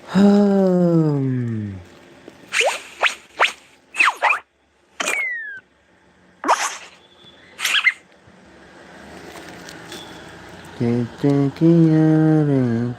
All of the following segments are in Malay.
Hmm. Kita kiara.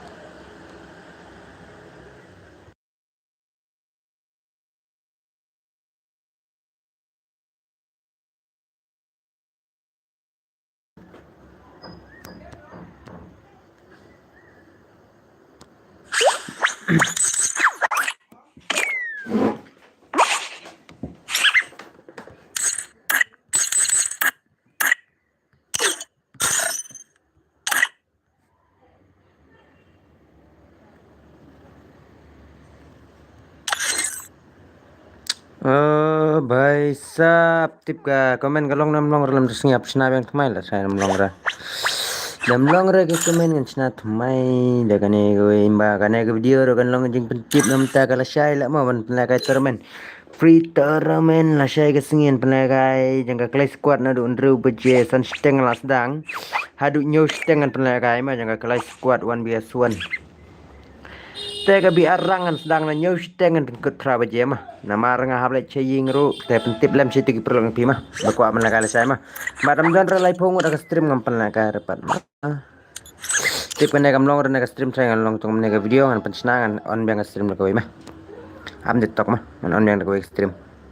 Oh, भाई साहब tip ka komen galong nam long ram sing ap sna bang thmai la sai nam long ra dam long ra ke komen ngan sna thmai da kane go imba kane ke video ro kan long jing pen tip nam ta kala sai la ma ban la kai termen free tournament la sai ke singin pen la kai jang ka clay squad na du ndru beje san steng la sedang hadu nyu steng pen la kai ma jang ka clay squad 1vs1 Tega bi arangan sedang na nyaw stengan pengkut tra baje mah. Nama arang hab le chaying ru te pentip lem situ ki perlu pi mah. Bakwa man la kala sai mah. Madam dan ra lai pongu da stream ngam pan la ka repat mah. Tip kan kam long na stream sai ngan long tong ne video ngan pan senangan on bang stream ko mah. Am de tok mah on bang ko stream.